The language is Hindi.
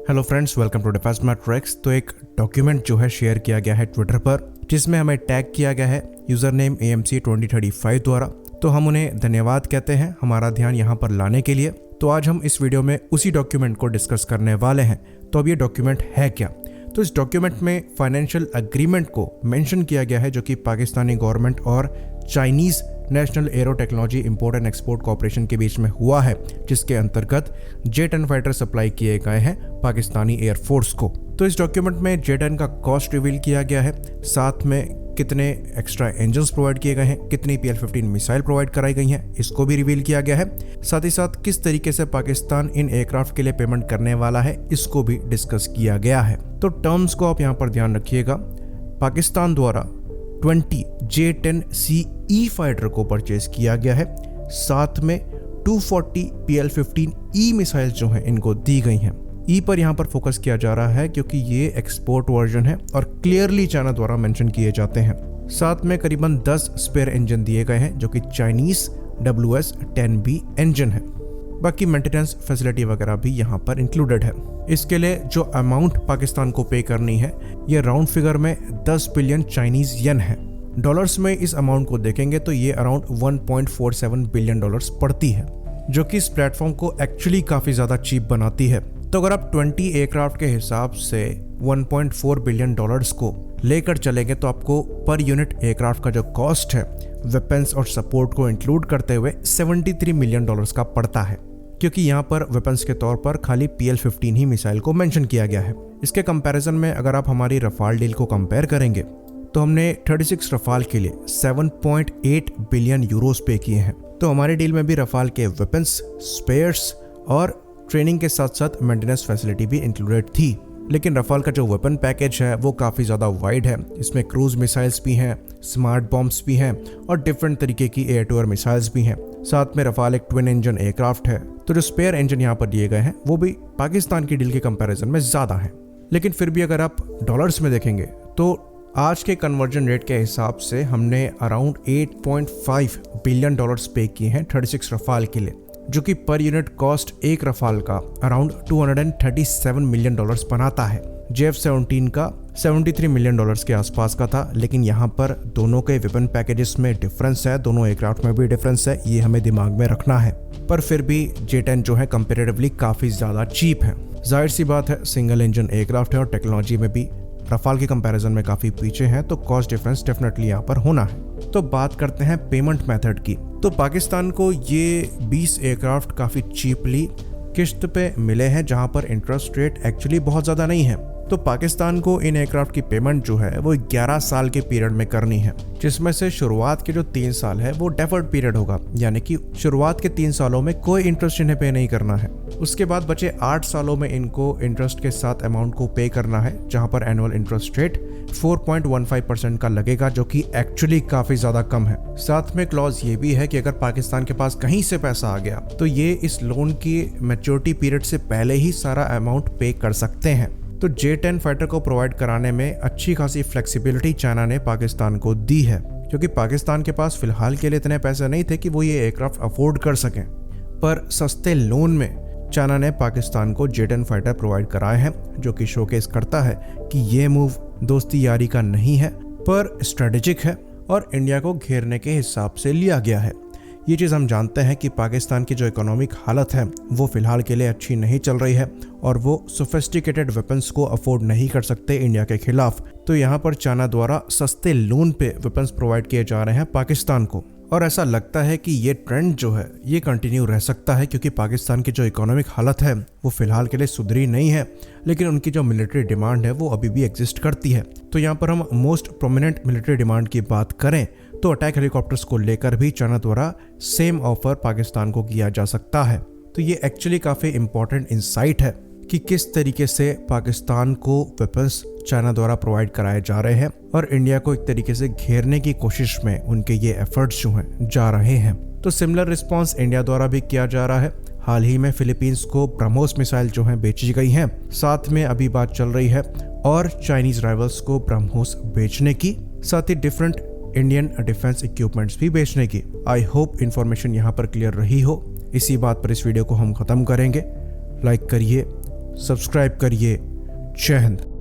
Hello friends, welcome to defence matrix. तो एक डॉक्यूमेंट जो है शेयर किया गया है ट्विटर पर, जिसमें हमें टैग किया गया है यूजर नेम AMC 2035 द्वारा। तो हम उन्हें धन्यवाद कहते हैं हमारा ध्यान यहाँ पर लाने के लिए। तो आज हम इस वीडियो में उसी डॉक्यूमेंट को डिस्कस करने वाले हैं। तो अब ये डॉक्यूमेंट है क्या? तो इस डॉक्यूमेंट में फाइनेंशियल एग्रीमेंट को मेंशन किया गया है, जो कि पाकिस्तानी गवर्नमेंट और Chinese national arrow technology import and export corporation के बीच में हुआ है, जिसके अंतर्गत J-10 फाइटर सप्लाई किए गए हैं पाकिस्तानी एयरफोर्स को। तो इस डॉक्यूमेंट में J-10 का कॉस्ट रिवील किया गया है, साथ में कितने एक्स्ट्रा इंजन्स प्रोवाइड किए गए हैं, कितनी PL-15 मिसाइल प्रोवाइड कराई गई हैं, इसको भी रिवील किया गया है। साथ ही साथ किस तरीके से पाकिस्तान इन एयरक्राफ्ट के लिए पेमेंट करने वाला है, इसको भी डिस्कस किया गया है। तो टर्म्स को आप यहाँ पर ध्यान रखिएगा। पाकिस्तान द्वारा 20 J-10C फाइटर को परचेज किया गया है, साथ में 240 PL-15 मिसाइल जो हैं इनको दी गई हैं। पर यहाँ पर फोकस किया जा रहा है क्योंकि ये एक्सपोर्ट वर्जन है और क्लियरली चाइना द्वारा मेंशन किए जाते हैं। साथ में करीबन 10 स्पेयर इंजन दिए गए हैं, जो कि चाइनीज WS-10B इंजन है। बाकी मेंटेनेंस फैसिलिटी वगैरह भी यहाँ पर इंक्लूडेड है। इसके लिए जो अमाउंट पाकिस्तान को पे करनी है, ये राउंड फिगर में 10 बिलियन चाइनीज येन है। डॉलर्स में इस अमाउंट को देखेंगे तो ये अराउंड 1.47 बिलियन डॉलर्स पड़ती है, जो कि इस प्लेटफॉर्म को एक्चुअली काफ़ी ज़्यादा चीप बनाती है। तो अगर आप 20 एयरक्राफ्ट के हिसाब से 1.4 बिलियन डॉलर्स को लेकर चलेंगे तो आपको पर यूनिट एयरक्राफ्ट का जो कॉस्ट है, वेपन्स और सपोर्ट को इंक्लूड करते हुए 73 मिलियन डॉलर्स का पड़ता है, क्योंकि यहाँ पर वेपन्स के तौर पर खाली PL-15 ही मिसाइल को मेंशन किया गया है। इसके कंपैरिजन में अगर आप हमारी रफाल डील को कंपेयर करेंगे तो हमने 36 रफाल के लिए 7.8 बिलियन यूरोस पे किए हैं। तो हमारी डील में भी रफाल के वेपन्स, स्पेयर्स और ट्रेनिंग के साथ साथ मेंटेनेंस फैसिलिटी भी इंक्लूडेड थी। लेकिन रफाल का जो वेपन पैकेज है वो काफ़ी ज़्यादा वाइड है। इसमें क्रूज मिसाइल्स भी हैं, स्मार्ट बॉम्ब्स भी हैं और डिफरेंट तरीके की एयर टू एयर मिसाइल्स भी हैं। साथ में रफाल एक ट्विन इंजन एयरक्राफ्ट है। तो जो स्पेयर इंजन यहाँ पर दिए गए हैं वो भी पाकिस्तान की डील के कंपैरिजन में ज़्यादा है। लेकिन फिर भी अगर आप डॉलर्स में देखेंगे तो आज के कन्वर्जन रेट के हिसाब से हमने अराउंड 8.5 बिलियन डॉलर्स पे किए हैं 36 रफाल के लिए, जो कि पर यूनिट कॉस्ट एक रफाल का अराउंड 237 मिलियन डॉलर्स बनाता है। JF-17 का 73 मिलियन डॉलर्स के आसपास का था। लेकिन यहाँ पर दोनों के वेपन पैकेजेस में डिफरेंस है, दोनों एयरक्राफ्ट में भी डिफरेंस है, ये हमें दिमाग में रखना है। पर फिर भी J-10 जो है कंपेरेटिवली काफ़ी ज़्यादा चीप है। जाहिर सी बात है, सिंगल इंजन एयरक्राफ्ट है और टेक्नोलॉजी में भी रफाल के कंपैरिजन में काफ़ी पीछे हैं, तो कॉस्ट डिफरेंस डेफिनेटली यहाँ पर होना है। तो बात करते हैं पेमेंट मेथड की। तो पाकिस्तान को ये 20 एयरक्राफ्ट काफ़ी चीपली किश्त पे मिले हैं, जहाँ पर इंटरेस्ट रेट एक्चुअली बहुत ज़्यादा नहीं है। तो पाकिस्तान को इन एयरक्राफ्ट की पेमेंट जो है वो 11 साल के पीरियड में करनी है, जिसमें से शुरुआत के जो 3 साल है वो डेफर्ड पीरियड होगा, यानी कि शुरुआत के 3 सालों में कोई इंटरेस्ट इन्हें पे नहीं करना है। उसके बाद बचे 8 सालों में इनको इंटरेस्ट के साथ अमाउंट को पे करना है, जहां पर एनुअल इंटरेस्ट रेट 4.15% का लगेगा, जो कि एक्चुअली काफ़ी ज़्यादा कम है। साथ में क्लॉज ये भी है कि अगर पाकिस्तान के पास कहीं से पैसा आ गया तो ये इस लोन की मैच्योरिटी पीरियड से पहले ही सारा अमाउंट पे कर सकते हैं। तो J-10 फाइटर को प्रोवाइड कराने में अच्छी खासी फ्लेक्सिबिलिटी चाइना ने पाकिस्तान को दी है, क्योंकि पाकिस्तान के पास फिलहाल के लिए इतने पैसे नहीं थे कि वो ये एयरक्राफ्ट अफोर्ड कर सकें। पर सस्ते लोन में चाइना ने पाकिस्तान को J-10 फाइटर प्रोवाइड कराए हैं, जो कि शोकेस करता है कि ये मूव दोस्ती यारी का नहीं है, पर स्ट्रेटेजिक है और इंडिया को घेरने के हिसाब से लिया गया है। ये चीज़ हम जानते हैं कि पाकिस्तान की जो इकोनॉमिक हालत है वो फ़िलहाल के लिए अच्छी नहीं चल रही है और वो सोफिस्टिकेटेड वेपन्स को अफोर्ड नहीं कर सकते इंडिया के खिलाफ। तो यहाँ पर चाइना द्वारा सस्ते लोन पे वेपन्स प्रोवाइड किए जा रहे हैं पाकिस्तान को, और ऐसा लगता है कि ये ट्रेंड जो है ये कंटिन्यू रह सकता है, क्योंकि पाकिस्तान की जो इकोनॉमिक हालत है वो फ़िलहाल के लिए सुधरी नहीं है, लेकिन उनकी जो मिलिट्री डिमांड है वो अभी भी एग्जिस्ट करती है। तो यहाँ पर हम मोस्ट प्रोमिनेंट मिलिट्री डिमांड की बात करें तो अटैक हेलीकॉप्टर्स को लेकर भी चाइना द्वारा सेम ऑफर पाकिस्तान को किया जा सकता है। तो ये एक्चुअली काफ़ी इंपॉर्टेंट इंसाइट है कि किस तरीके से पाकिस्तान को वेपन्स चाइना द्वारा प्रोवाइड कराए जा रहे हैं और इंडिया को एक तरीके से घेरने की कोशिश में उनके ये एफर्ट्स जो हैं जा रहे हैं। तो सिमिलर रिस्पॉन्स इंडिया द्वारा भी किया जा रहा है। हाल ही में फिलीपींस को ब्रह्मोस मिसाइल जो हैं बेची गई हैं। साथ में अभी बात चल रही है और चाइनीज राइवल्स को ब्रह्मोस बेचने की, साथ ही डिफरेंट इंडियन डिफेंस इक्विपमेंट्स भी बेचने की। आई होप इन्फॉर्मेशन यहाँ पर क्लियर रही हो। इसी बात पर इस वीडियो को हम खत्म करेंगे। लाइक करिए सब्सक्राइब करिए। जय हिंद।